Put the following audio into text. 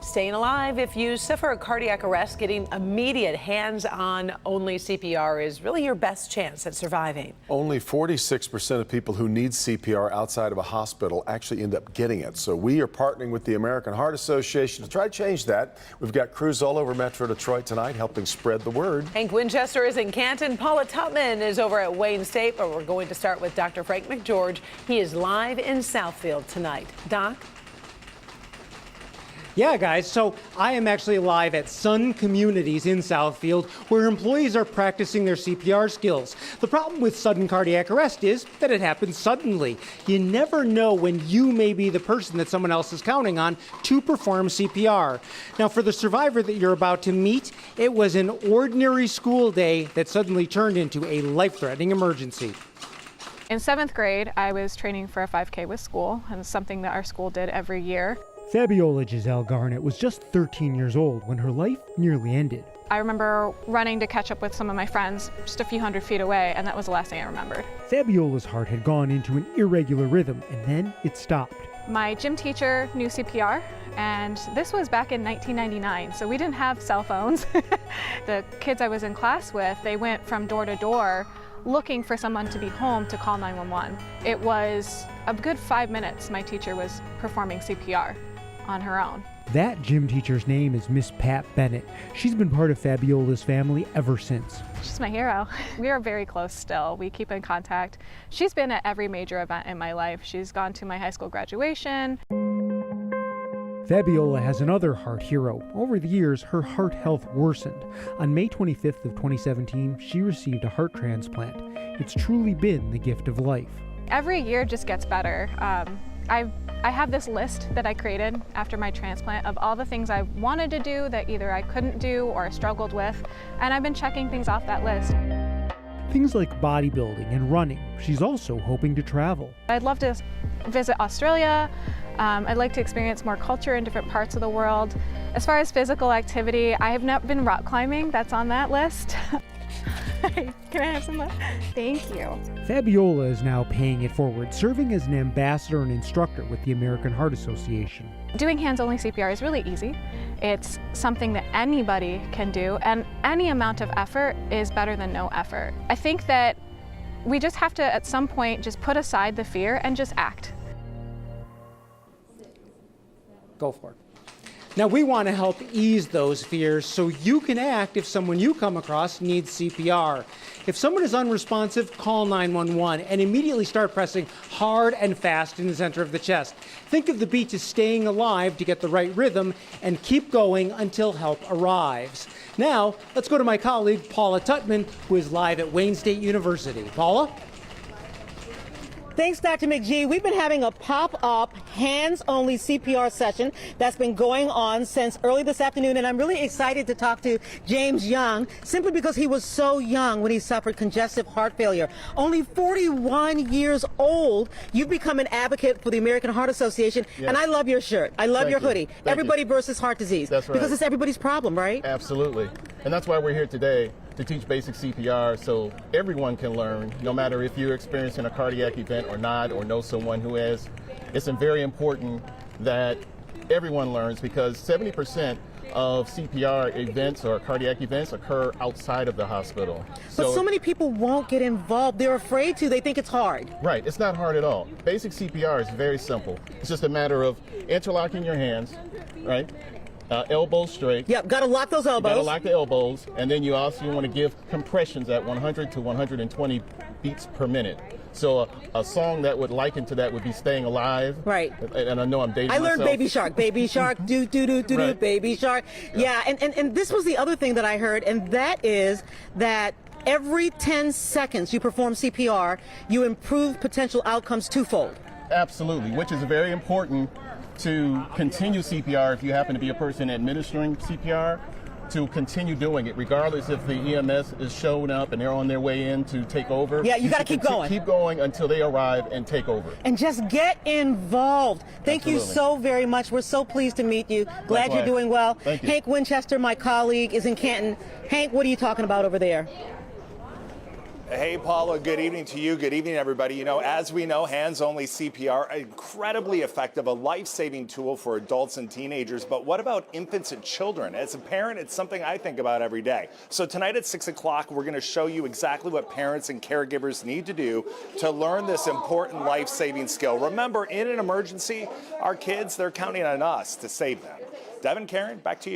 Staying alive. If you suffer a cardiac arrest, getting immediate hands-on only CPR is really your best chance at surviving. Only 46% of people who need CPR outside of a hospital actually end up getting it. So we are partnering with the American Heart Association to try to change that. We've got crews all over Metro Detroit tonight helping spread the word. Hank Winchester is in Canton. Paula Tutman is over at Wayne State, but we're going to start with Dr. Frank McGeorge. He is live in Southfield tonight. Doc? Yeah, guys, so I am actually live at Sun Communities in Southfield, where employees are practicing their CPR skills. The problem with sudden cardiac arrest is that it happens suddenly. You never know when you may be the person that someone else is counting on to perform CPR. Now, for the survivor that you're about to meet, it was an ordinary school day that suddenly turned into a life-threatening emergency. In 7th grade, I was training for a 5K with school, and it's something that our school did every year. Fabiola Giselle Garnett was just 13 years old when her life nearly ended. I remember running to catch up with some of my friends just a few hundred feet away, and that was the last thing I remembered. Fabiola's heart had gone into an irregular rhythm, and then it stopped. My gym teacher knew CPR, and this was back in 1999, so we didn't have cell phones. The kids I was in class with, they went from door to door looking for someone to be home to call 911. It was a good 5 minutes my teacher was performing CPR on her own. That gym teacher's name is Miss Pat Bennett. She's been part of Fabiola's family ever since. She's my hero. We are very close still. We keep in contact. She's been at every major event in my life. She's gone to my high school graduation. Fabiola has another heart hero. Over the years, her heart health worsened. On May 25th of 2017, she received a heart transplant. It's truly been the gift of life. Every year just gets better. I have this list that I created after my transplant of all the things I wanted to do that either I couldn't do or struggled with, and I've been checking things off that list. Things like bodybuilding and running. She's also hoping to travel. I'd love to visit Australia. I'd like to experience more culture in different parts of the world. As far as physical activity, I have not been rock climbing. That's on that list. Can I have some left? Thank you. Fabiola is now paying it forward, serving as an ambassador and instructor with the American Heart Association. Doing hands-only CPR is really easy. It's something that anybody can do, and any amount of effort is better than no effort. I think that we just have to, at some point, just put aside the fear and just act. Go for it. Now, we want to help ease those fears so you can act if someone you come across needs CPR. If someone is unresponsive, call 911 and immediately start pressing hard and fast in the center of the chest. Think of the beat as staying alive to get the right rhythm and keep going until help arrives. Now, let's go to my colleague, Paula Tutman, who is live at Wayne State University. Paula? Thanks, Dr. McGee. We've been having a pop-up, hands-only CPR session that's been going on since early this afternoon, and I'm really excited to talk to James Young, simply because he was so young when he suffered congestive heart failure. Only 41 years old. You've become an advocate for the American Heart Association, and I love your shirt. I love your hoodie. Everybody versus heart disease. That's right. Because it's everybody's problem, right? Absolutely. And that's why we're here today, to teach basic CPR so everyone can learn, no matter if you're experiencing a cardiac event or not, or know someone who is. It's very important that everyone learns, because 70% of CPR events or cardiac events occur outside of the hospital. But so many people won't get involved. They're afraid to. They think it's hard. Right. It's not hard at all. Basic CPR is very simple. It's just a matter of interlocking your hands, right? Elbows straight. Yep, got to lock those elbows. Got to lock the elbows, and then you want to give compressions at 100 to 120 beats per minute. So a song that would liken to that would be Staying Alive. Right. And I know I'm dating myself. I learned Baby Baby Shark, do, do, do, do, right. Baby Shark. Yeah, and this was the other thing that I heard, and that is that every 10 seconds you perform CPR, you improve potential outcomes twofold. Absolutely, which is very important to continue CPR if you happen to be a person administering CPR, to continue doing it, regardless if the EMS is showing up and they're on their way in to take over. Yeah, you got to keep going. Keep going until they arrive and take over. And just get involved. Thank you so very much. We're so pleased to meet you. Glad you're doing well. Thank you. Hank Winchester, my colleague, is in Canton. Hank, what are you talking about over there? Hey, Paula, good evening to you. Good evening, everybody. You know, as we know, hands-only CPR, incredibly effective, a life-saving tool for adults and teenagers. But what about infants and children? As a parent, it's something I think about every day. So tonight at 6 o'clock, we're going to show you exactly what parents and caregivers need to do to learn this important life-saving skill. Remember, in an emergency, our kids, they're counting on us to save them. Devin, Karen, back to you.